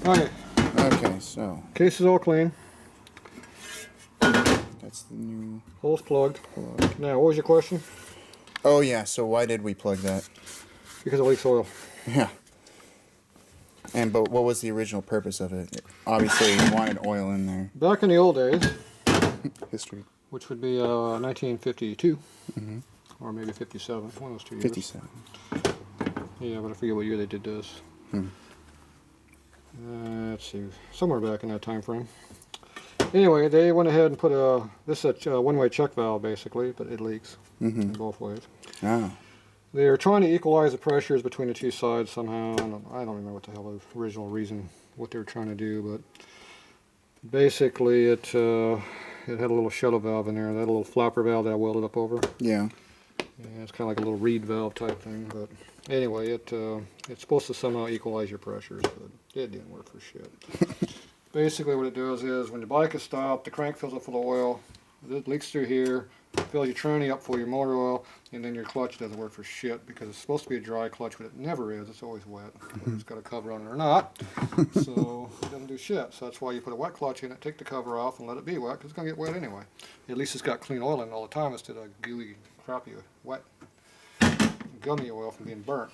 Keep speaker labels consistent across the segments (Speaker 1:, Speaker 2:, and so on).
Speaker 1: Okay.
Speaker 2: Okay, so
Speaker 1: Case is all clean.
Speaker 2: that's the new
Speaker 1: Hole's plugged.
Speaker 2: plug.
Speaker 1: Now, what was your question?
Speaker 2: Oh yeah, so why did we plug that?
Speaker 1: Because it leaks oil.
Speaker 2: Yeah. But what was the original purpose of it? Obviously, you wanted oil in there.
Speaker 1: Back in the old days,
Speaker 2: History.
Speaker 1: which would be 1952, or maybe 57, one of those 2 years.
Speaker 2: 57.
Speaker 1: Yeah, but I forget what year they did this. Let's see, somewhere back in that time frame. Anyway, they went ahead and put this is a one-way check valve basically, but it leaks in both ways.
Speaker 2: Oh.
Speaker 1: They're trying to equalize the pressures between the two sides somehow. I don't remember what the hell the original reason, what they were trying to do, but basically it had a little shuttle valve in there. That little flapper valve that I welded up over.
Speaker 2: Yeah.
Speaker 1: Yeah, it's kind of like a little reed valve type thing. But anyway, it's supposed to somehow equalize your pressures, but it didn't work for shit. Basically what it does is when the bike is stopped, the crank fills up full of oil, it leaks through here, fills your tranny up full of your motor oil, and then your clutch doesn't work for shit because it's supposed to be a dry clutch, but it never is. It's always wet. Whether it's got a cover on it or not. So it doesn't do shit. So that's why you put a wet clutch in it, take the cover off, and let it be wet because it's going to get wet anyway. At least it's got clean oil in it all the time instead of gooey, crappy, wet gummy oil from being burnt.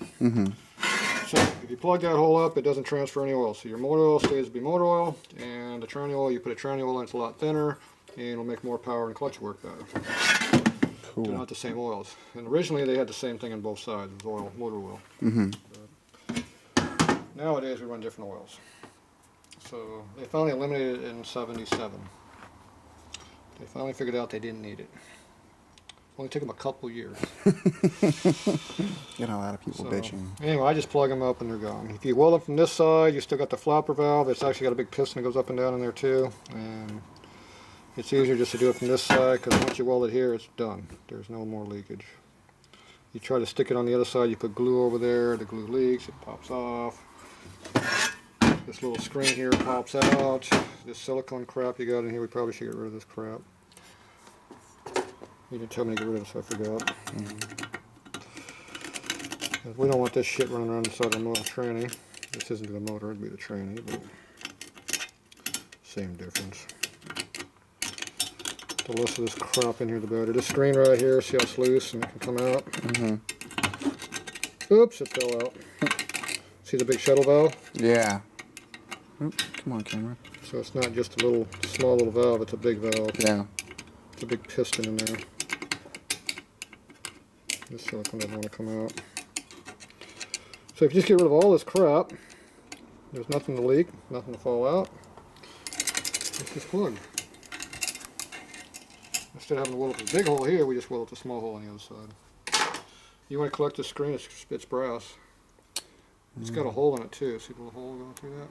Speaker 1: So if you plug that hole up, it doesn't transfer any oil. So your motor oil stays to be motor oil, and the tranny oil, you put a tranny oil in, it's a lot thinner, and it'll make more power and clutch work better.
Speaker 2: Cool.
Speaker 1: They're not the same oils. And originally they had the same thing on both sides, it was oil, motor oil. Nowadays we run different oils. So they finally eliminated it in '77. They finally figured out they didn't need it. Only took them a couple years.
Speaker 2: Get a lot of people bitching.
Speaker 1: Anyway, I just plug them up and they're gone. If you weld them from this side, you still got the flapper valve. It's actually got a big piston that goes up and down in there too. And it's easier just to do it from this side because once you weld it here, it's done. There's no more leakage. You try to stick it on the other side, you put glue over there, the glue leaks, it pops off. This little screen here pops out. This silicone crap you got in here, we probably should get rid of this crap. You didn't tell me to get rid of it, so I forgot. We don't want this shit running around inside the motor tranny. This isn't the motor, it'd be the tranny, but same difference. The less of this crap in here, the better. This screen right here, see how it's loose and it can come out? Oops, it fell out. See the big shuttle valve?
Speaker 2: Yeah. Oop, come on, camera.
Speaker 1: So it's not just a little, small little valve, it's a big valve.
Speaker 2: Yeah.
Speaker 1: It's a big piston in there. This silicone doesn't want to come out. So if you just get rid of all this crap, there's nothing to leak, nothing to fall out. It's just plugged. Instead of having to weld up a big hole here, we just weld up a small hole on the other side. You want to collect this screen, it's brass. It's got a hole in it too. See the little hole going through that?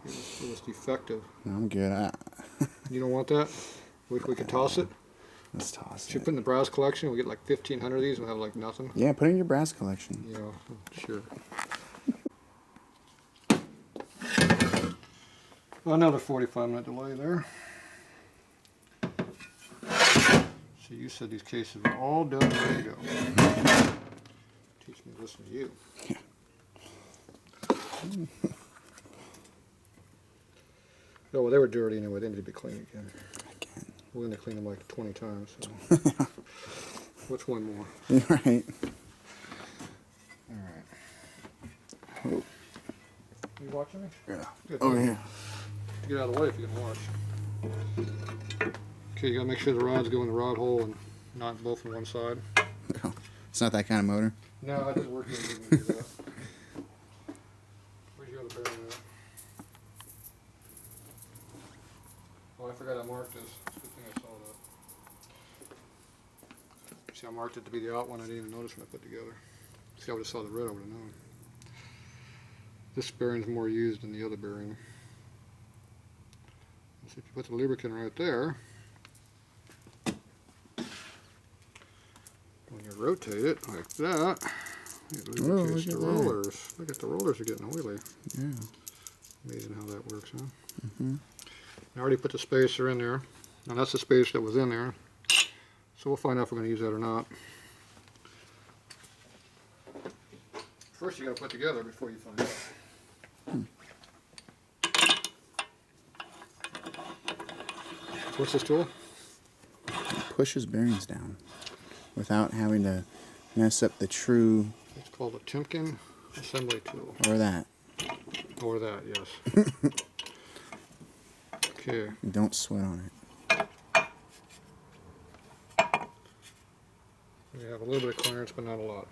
Speaker 1: It's defective.
Speaker 2: I'm good.
Speaker 1: You don't want that? We can toss it.
Speaker 2: Let's toss
Speaker 1: Should
Speaker 2: it.
Speaker 1: put in the brass collection. We get like 1,500 of these and we'll have like nothing.
Speaker 2: Yeah, put it in your brass collection.
Speaker 1: Yeah, sure. Another 45-minute delay there. So you said these cases were all done and ready to go. Teach me to listen to you. Oh, well, they were dirty anyway. They need to be clean again. We're going to clean them like 20 times. So. What's one more?
Speaker 2: You're right.
Speaker 1: Alright. You watching me?
Speaker 2: Yeah.
Speaker 1: Good.
Speaker 2: Over here.
Speaker 1: Get out of the way if you can watch. Okay, you got to make sure the rods go in the rod hole and not both on one side.
Speaker 2: No, it's not that kind of motor.
Speaker 1: No, that doesn't work. You can do that. Where's your other bearing at? Oh, I forgot I marked this. It's a good thing I saw that. See, I marked it to be the out one. I didn't even notice when I put it together. See, I would have saw the red, I would have known. This bearing's more used than the other bearing. So if you put the lubricant right there, when you rotate it like that, it lubricates the rollers. Look at the rollers are getting oily.
Speaker 2: Yeah.
Speaker 1: Amazing how that works, huh? I already put the spacer in there. Now that's the spacer that was in there. So we'll find out if we're going to use that or not. First you got to put together before you find out. What's this tool?
Speaker 2: Pushes bearings down without having to mess up the true.
Speaker 1: It's called a Timken assembly tool.
Speaker 2: Or that.
Speaker 1: Or that, yes. Okay.
Speaker 2: Don't sweat on it.
Speaker 1: We have a little bit of clearance, but not a lot.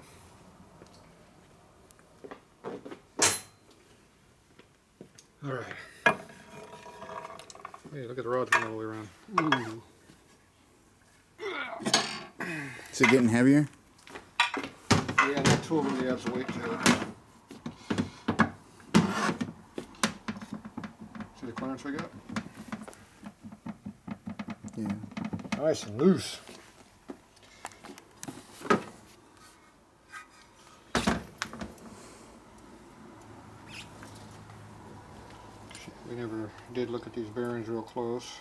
Speaker 1: All right. Hey, look at the rods going all the way around. Ooh.
Speaker 2: Is it getting heavier?
Speaker 1: Yeah, that tool really adds weight to it. See the clearance we got?
Speaker 2: Yeah.
Speaker 1: Nice and loose. We never did look at these bearings real close.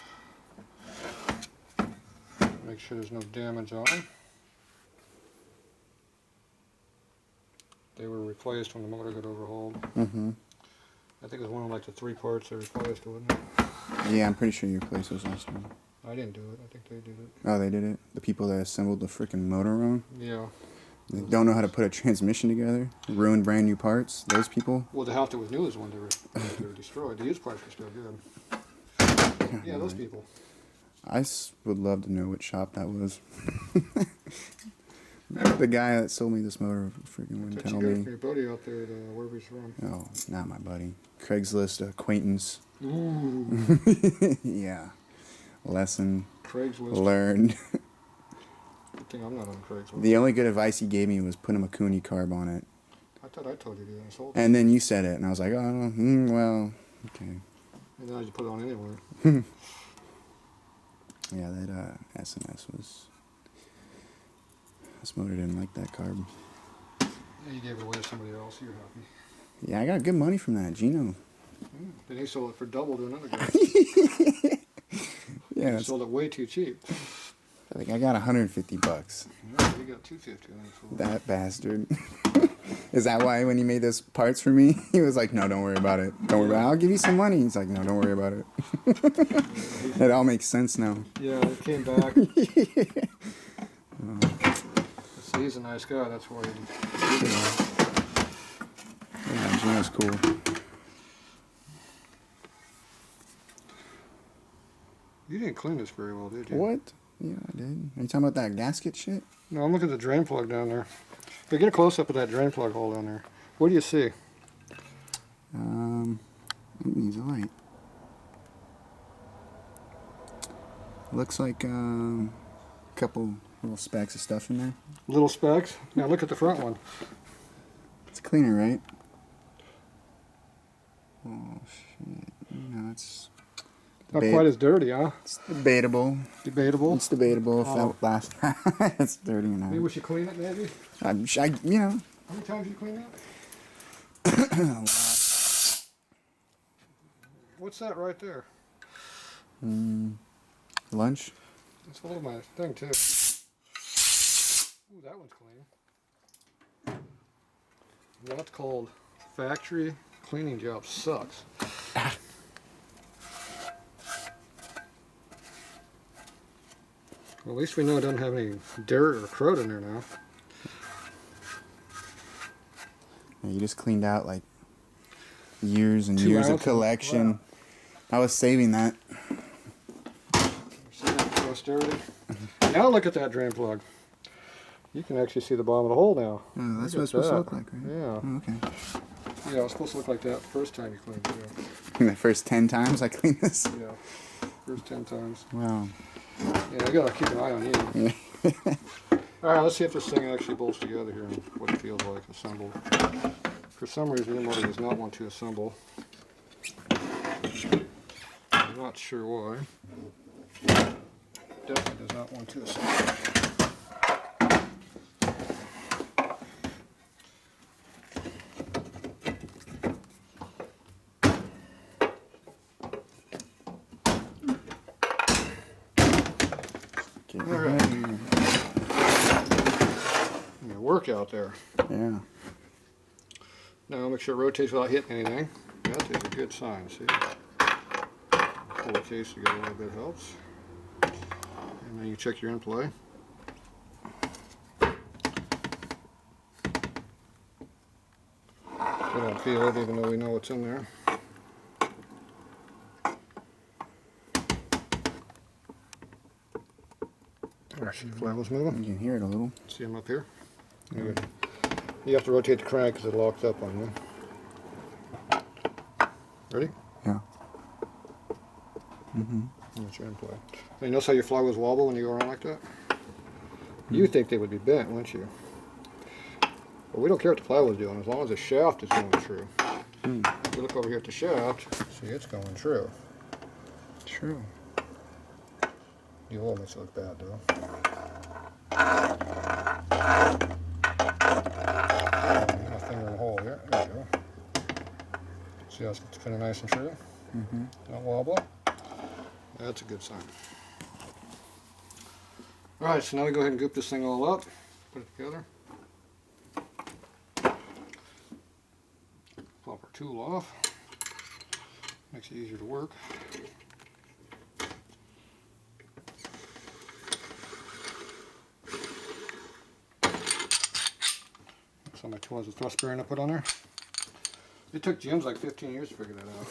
Speaker 1: Make sure there's no damage on them. They were replaced when the motor got overhauled.
Speaker 2: Mm-hmm.
Speaker 1: I think it was one of like the 3 parts they replaced, wasn't it?
Speaker 2: Yeah, I'm pretty sure you replaced those last time.
Speaker 1: I didn't do it. I think they did it.
Speaker 2: Oh, they did it? The people that assembled the freaking motor on?
Speaker 1: Yeah.
Speaker 2: They don't know how to put a transmission together? Ruined brand new parts? Those people?
Speaker 1: Well, the half that was new is one they were destroyed. The used parts were still good. Yeah, those people.
Speaker 2: I would love to know what shop that was. The guy that sold me this motor freaking wouldn't tell
Speaker 1: You
Speaker 2: me.
Speaker 1: got your buddy out there, wherever he's from.
Speaker 2: Oh, not my buddy. Craigslist acquaintance.
Speaker 1: Ooh.
Speaker 2: Yeah. Lesson
Speaker 1: Craigslist.
Speaker 2: learned.
Speaker 1: Good thing I'm not on Craigslist.
Speaker 2: The only good advice he gave me was put a Makuni carb on it.
Speaker 1: I thought I told you to do that. So
Speaker 2: And then you said it, and I was like, oh, well, okay.
Speaker 1: and now you put it on anywhere.
Speaker 2: Yeah, that S&S was... This motor didn't like that carb.
Speaker 1: Yeah, you gave it away to somebody else. You're happy.
Speaker 2: Yeah, I got good money from that, Gino.
Speaker 1: Then he sold it for double to another guy.
Speaker 2: Yeah,
Speaker 1: He sold it way too cheap.
Speaker 2: like I got $150.
Speaker 1: Yeah, you got 250 on it.
Speaker 2: That bastard. Is that why when he made those parts for me, he was like, no, don't worry about it. Don't worry about it. I'll give you some money. He's like, no, don't worry about it. It all makes sense now.
Speaker 1: Yeah, it came back. So he's a nice guy. That's why he did it.
Speaker 2: Yeah, Gino's cool.
Speaker 1: You didn't clean this very well, did you?
Speaker 2: What? Yeah, I did. Are you talking about that gasket shit?
Speaker 1: No, I'm looking at the drain plug down there. But get a close-up of that drain plug hole down there. What do you see?
Speaker 2: It needs a light. Looks like a couple little specks of stuff in there.
Speaker 1: Little specks. Now look at the front one.
Speaker 2: It's cleaner, right? Oh shit! No, it's
Speaker 1: Not quite as dirty, huh?
Speaker 2: It's debatable.
Speaker 1: Debatable.
Speaker 2: It's debatable if that last it's dirty or not.
Speaker 1: Maybe we should clean it, maybe?
Speaker 2: You know.
Speaker 1: How many times did you clean that?
Speaker 2: A lot.
Speaker 1: What's that right there?
Speaker 2: Lunch?
Speaker 1: That's all of my thing, too. Ooh, that one's clean. What's called factory cleaning job sucks. Well, at least we know it doesn't have any dirt or crud in there now.
Speaker 2: Yeah, you just cleaned out like years and
Speaker 1: 2
Speaker 2: years of
Speaker 1: ounces.
Speaker 2: collection.
Speaker 1: Wow.
Speaker 2: I was saving that.
Speaker 1: See that posterity? Now look at that drain plug. You can actually see the bottom of the hole now.
Speaker 2: Oh, that's
Speaker 1: Look
Speaker 2: what it's
Speaker 1: at
Speaker 2: supposed to
Speaker 1: that.
Speaker 2: look like, right?
Speaker 1: Yeah.
Speaker 2: Oh, okay.
Speaker 1: Yeah, it's supposed to look like that the first time you cleaned it.
Speaker 2: The first 10 times I cleaned this.
Speaker 1: Yeah. First 10 times.
Speaker 2: Wow.
Speaker 1: Yeah, I gotta keep an eye on you. Alright, let's see if this thing actually bolts together here and what it feels like assembled. For some reason, your motor does not want to assemble. I'm not sure why. Definitely does not want to assemble. Work out there.
Speaker 2: Yeah.
Speaker 1: Now make sure it rotates without hitting anything. That is a good sign. See, pull the case together a little bit helps. And then you check your in play. We don't feel it even though we know what's in there. Actually, the flywheel's moving.
Speaker 2: You can hear it a little.
Speaker 1: See them up here? Good. You have to rotate the crank because it locks up on you. Ready?
Speaker 2: Yeah. Mm-hmm.
Speaker 1: That's your in play. You notice how your flywheels wobble when you go around like that? You think they would be bent, wouldn't you? But we don't care what the flywheel's doing as long as the shaft is going true. If you look over here at the shaft, see it's going true.
Speaker 2: True.
Speaker 1: The oil makes it look bad though. Get my finger in the hole here. There we go. See how it's kind nice and true?
Speaker 2: Mm-hmm.
Speaker 1: Don't wobble. That's a good sign. Alright, so now we go ahead and goop this thing all up. Put it together. Plop our tool off. Makes it easier to work. So my tool has a thrust bearing I put on there. It took Jim's like 15 years to figure that out.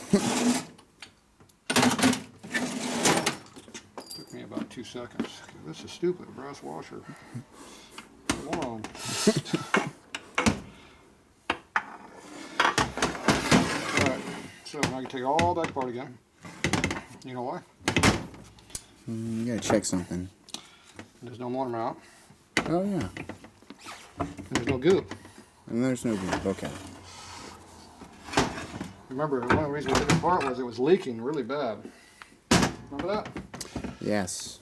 Speaker 1: Took me about 2 seconds. This is stupid, brass washer. Come on. Alright, so now you take all that apart again. You know why?
Speaker 2: You gotta check something.
Speaker 1: There's no motor mount.
Speaker 2: Oh yeah.
Speaker 1: And there's no goop.
Speaker 2: And there's no goop. Okay.
Speaker 1: Remember, one of the reasons we took it apart was it was leaking really bad. Remember that?
Speaker 2: Yes.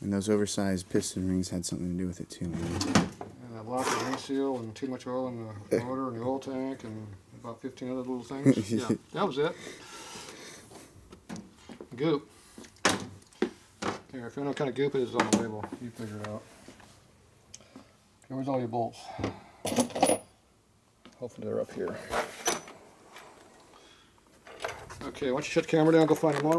Speaker 2: And those oversized piston rings had something to do with it too, man.
Speaker 1: And that lack of ring seal and too much oil in the motor and the oil tank and about 15 other little things. Yeah, that was it. Goop. Here, if you know what kind of goop it is on the label, you figure it out. Okay, where's all your bolts? Hopefully they're up here. Okay, once you shut the camera down, go find your motor.